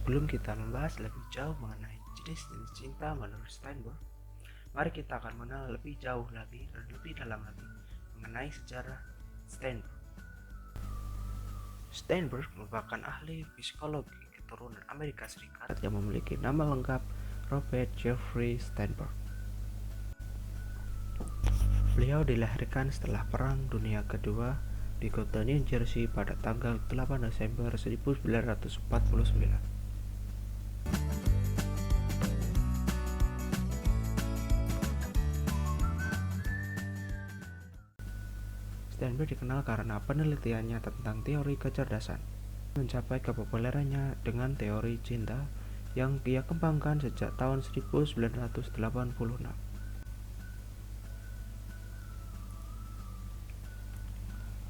Sebelum kita membahas lebih jauh mengenai jenis-jenis cinta menurut Steinberg, mari kita akan mengenal lebih jauh lagi dan lebih dalam lagi mengenai sejarah Steinberg. Steinberg merupakan ahli psikologi keturunan Amerika Serikat yang memiliki nama lengkap Robert Jeffrey Steinberg. Beliau dilahirkan setelah Perang Dunia Kedua di kota New Jersey pada tanggal 8 Desember 1949. Steinberg dikenal karena penelitiannya tentang teori kecerdasan. Mencapai kepopulerannya dengan teori cinta yang ia kembangkan sejak tahun 1986.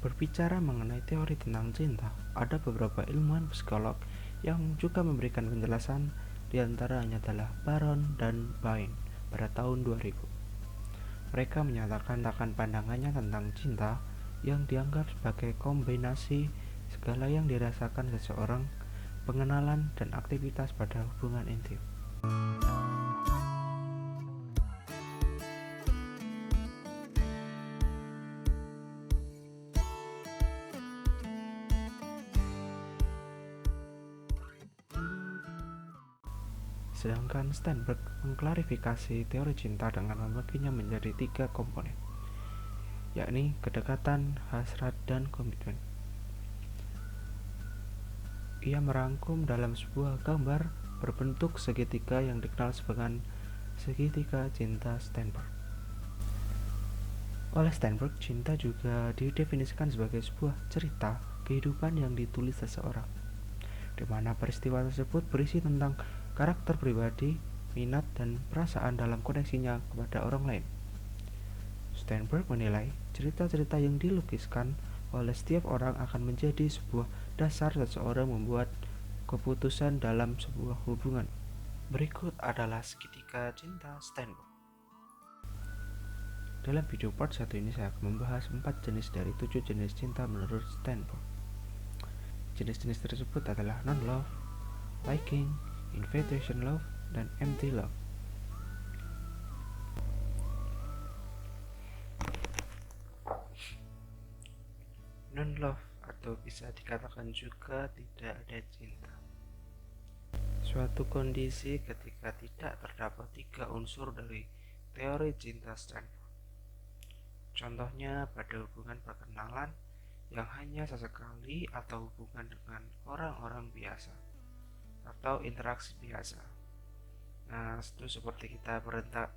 Berbicara mengenai teori tentang cinta, ada beberapa ilmuwan psikolog yang juga memberikan penjelasan, diantaranya adalah Baron dan Bain pada tahun 2000. Mereka menyatakan akan pandangannya tentang cinta yang dianggap sebagai kombinasi segala yang dirasakan seseorang, pengenalan, dan aktivitas pada hubungan intim. Sedangkan Steinberg mengklarifikasi teori cinta dengan membaginya menjadi 3 komponen, yakni kedekatan, hasrat, dan komitmen. Ia merangkum dalam sebuah gambar berbentuk segitiga yang dikenal sebagai segitiga cinta Steinberg. Oleh Steinberg, cinta juga didefinisikan sebagai sebuah cerita kehidupan yang ditulis seseorang, di mana peristiwa tersebut berisi tentang karakter pribadi, minat, dan perasaan dalam koneksinya kepada orang lain. Steinberg menilai cerita-cerita yang dilukiskan oleh setiap orang akan menjadi sebuah dasar seseorang membuat keputusan dalam sebuah hubungan. Berikut adalah segitiga cinta Steinberg. Dalam video part 1 ini saya akan membahas 4 jenis dari 7 jenis cinta menurut Steinberg. Jenis-jenis tersebut adalah non-love, liking, infatuation love, dan empty love. Non-love atau bisa dikatakan juga tidak ada cinta. Suatu kondisi ketika tidak terdapat 3 unsur dari teori cinta Steinberg. Contohnya pada hubungan perkenalan yang hanya sesekali atau hubungan dengan orang-orang biasa atau interaksi biasa. Nah, itu seperti kita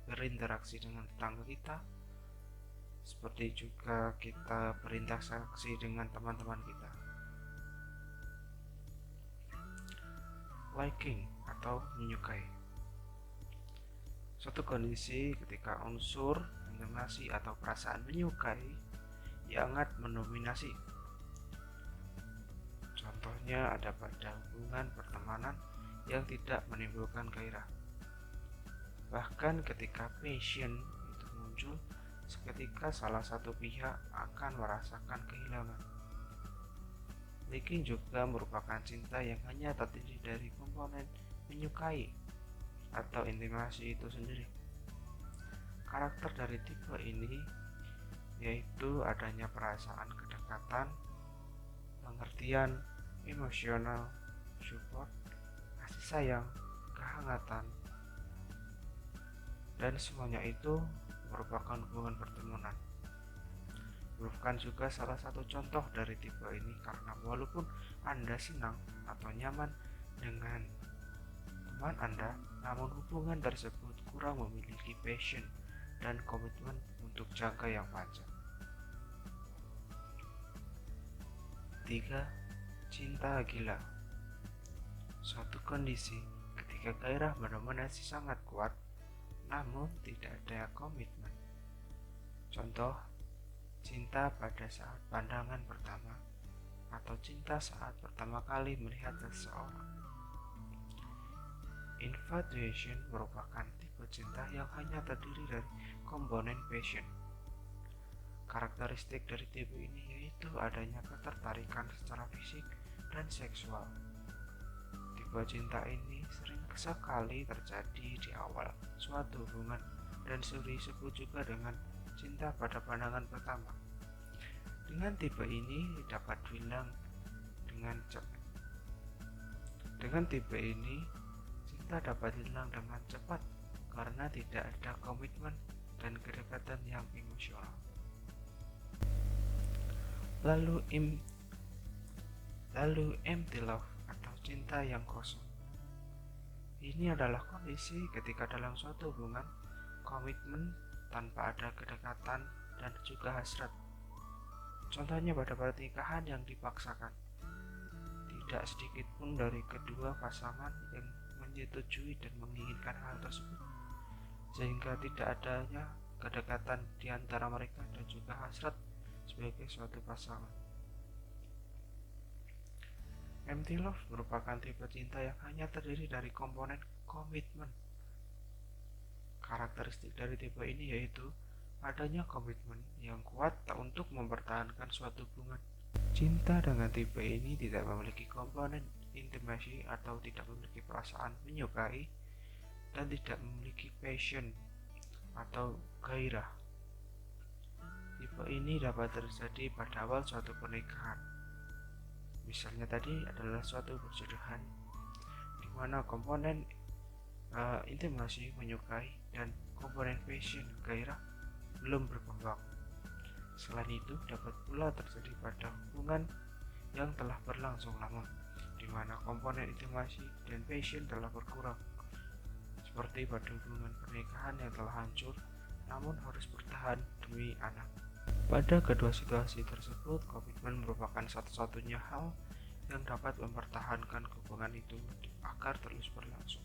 berinteraksi dengan tetangga kita, seperti juga kita berinteraksi dengan teman-teman kita. Liking atau menyukai, suatu kondisi ketika unsur intimasi atau perasaan menyukai sangat mendominasi. Contohnya ada pada hubungan pertemanan yang tidak menimbulkan gairah. Bahkan ketika passion itu muncul, seketika salah satu pihak akan merasakan kehilangan. Liking juga merupakan cinta yang hanya terdiri dari komponen menyukai atau intimasi itu sendiri. Karakter dari tipe ini yaitu adanya perasaan kedekatan, pengertian, emosional, support, kasih sayang, kehangatan, dan semuanya itu merupakan hubungan pertemanan. Merupakan juga salah satu contoh dari tipe ini karena walaupun Anda senang atau nyaman dengan teman Anda, namun hubungan tersebut kurang memiliki passion dan komitmen untuk jangka yang panjang. 3. Cinta gila. Suatu kondisi ketika gairah mendominasi sangat kuat, namun tidak ada komitmen. Contoh, cinta pada saat pandangan pertama atau cinta saat pertama kali melihat seseorang. Infatuation merupakan tipe cinta yang hanya terdiri dari komponen passion. Karakteristik dari tipe ini yaitu adanya ketertarikan secara fisik dan seksual. Tipe Sebuah cinta ini sering sekali terjadi di awal suatu hubungan dan sering disebut juga dengan cinta pada pandangan pertama. Dengan tipe ini dapat bilang dengan cepat. Dengan tipe ini, cinta dapat hilang dengan cepat karena tidak ada komitmen dan kedekatan yang emosional. Lalu empty love atau cinta yang kosong. Ini adalah kondisi ketika dalam suatu hubungan komitmen tanpa ada kedekatan dan juga hasrat. Contohnya pada pernikahan yang dipaksakan. Tidak sedikit pun dari kedua pasangan yang menyetujui dan menginginkan hal tersebut, sehingga tidak adanya kedekatan di antara mereka dan juga hasrat sebagai suatu pasangan. Empty love merupakan tipe cinta yang hanya terdiri dari komponen komitmen. Karakteristik dari tipe ini yaitu adanya komitmen yang kuat untuk mempertahankan suatu hubungan. Cinta dengan tipe ini tidak memiliki komponen intimasi atau tidak memiliki perasaan menyukai dan tidak memiliki passion atau gairah. Tipe ini dapat terjadi pada awal suatu pernikahan. Misalnya tadi adalah suatu perjodohan di mana komponen intimasi menyukai dan komponen passion gairah belum berkembang. Selain itu dapat pula terjadi pada hubungan yang telah berlangsung lama di mana komponen intimasi dan passion telah berkurang, seperti pada hubungan pernikahan yang telah hancur namun harus bertahan demi anak. Pada kedua situasi tersebut, komitmen merupakan satu-satunya hal yang dapat mempertahankan hubungan itu agar terus berlangsung.